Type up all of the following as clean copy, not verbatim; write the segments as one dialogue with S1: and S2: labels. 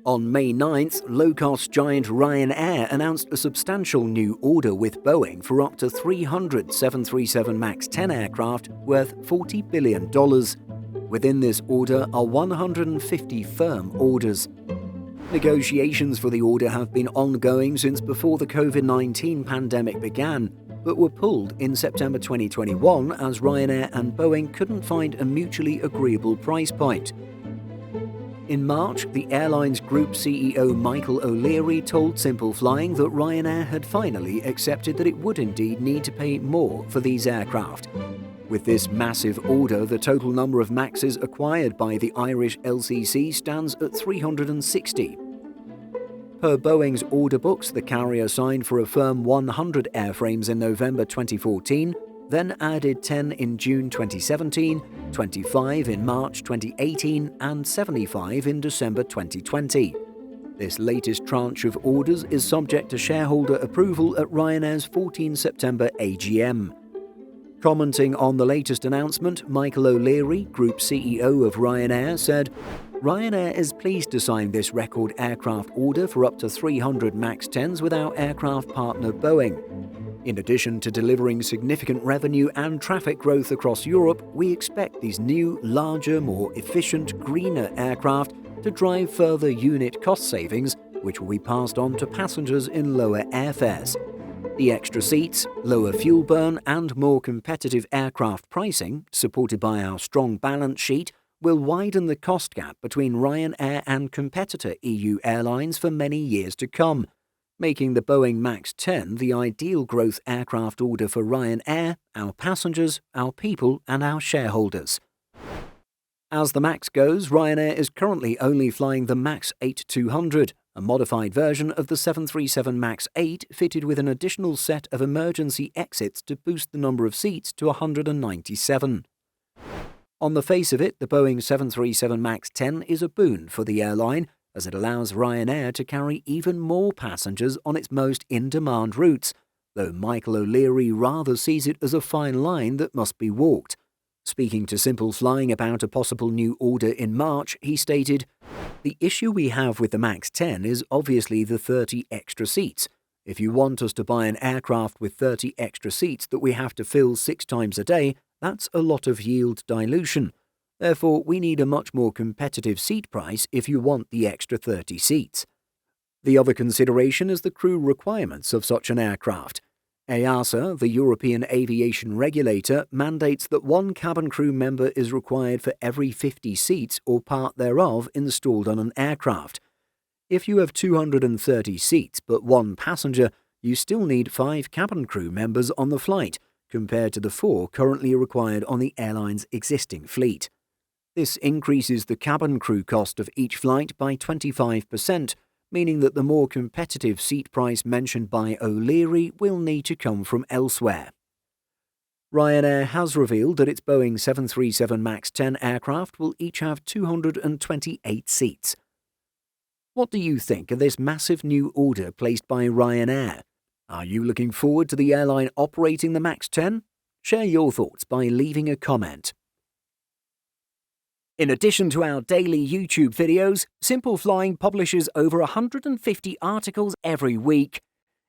S1: On May 9th, low-cost giant Ryanair announced a substantial new order with Boeing for up to 300 737 MAX 10 aircraft worth $40 billion. Within this order are 150 firm orders. Negotiations for the order have been ongoing since before the COVID-19 pandemic began, but were pulled in September 2021 as Ryanair and Boeing couldn't find a mutually agreeable price point. In March, the airline's group CEO Michael O'Leary told Simple Flying that Ryanair had finally accepted that it would indeed need to pay more for these aircraft. With this massive order, the total number of MAXs acquired by the Irish LCC stands at 360. Per Boeing's order books, the carrier signed for a firm 100 airframes in November 2014, then added 10 in June 2017, 25 in March 2018, and 75 in December 2020. This latest tranche of orders is subject to shareholder approval at Ryanair's 14 September AGM. Commenting on the latest announcement, Michael O'Leary, Group CEO of Ryanair, said, "Ryanair is pleased to sign this record aircraft order for up to 300 MAX 10s with our aircraft partner Boeing. In addition to delivering significant revenue and traffic growth across Europe, we expect these new, larger, more efficient, greener aircraft to drive further unit cost savings, which will be passed on to passengers in lower airfares. The extra seats, lower fuel burn, and more competitive aircraft pricing, supported by our strong balance sheet, will widen the cost gap between Ryanair and competitor EU airlines for many years to come, making the Boeing MAX 10 the ideal growth aircraft order for Ryanair, our passengers, our people, and our shareholders." As the MAX goes, Ryanair is currently only flying the MAX 8-200, a modified version of the 737 MAX 8 fitted with an additional set of emergency exits to boost the number of seats to 197. On the face of it, the Boeing 737 MAX 10 is a boon for the airline, as it allows Ryanair to carry even more passengers on its most in-demand routes, though Michael O'Leary rather sees it as a fine line that must be walked. Speaking to Simple Flying about a possible new order in March, he stated, "The issue we have with the MAX 10 is obviously the 30 extra seats. If you want us to buy an aircraft with 30 extra seats that we have to fill 6 times a day, that's a lot of yield dilution. Therefore, we need a much more competitive seat price if you want the extra 30 seats." The other consideration is the crew requirements of such an aircraft. EASA, the European aviation regulator, mandates that one cabin crew member is required for every 50 seats or part thereof installed on an aircraft. If you have 230 seats but 1 passenger, you still need 5 cabin crew members on the flight, compared to the 4 currently required on the airline's existing fleet. This increases the cabin crew cost of each flight by 25%, meaning that the more competitive seat price mentioned by O'Leary will need to come from elsewhere. Ryanair has revealed that its Boeing 737 MAX 10 aircraft will each have 228 seats. What do you think of this massive new order placed by Ryanair? Are you looking forward to the airline operating the MAX 10? Share your thoughts by leaving a comment. In addition to our daily YouTube videos, Simple Flying publishes over 150 articles every week.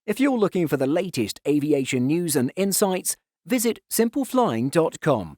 S1: If you're looking for the latest aviation news and insights, visit simpleflying.com.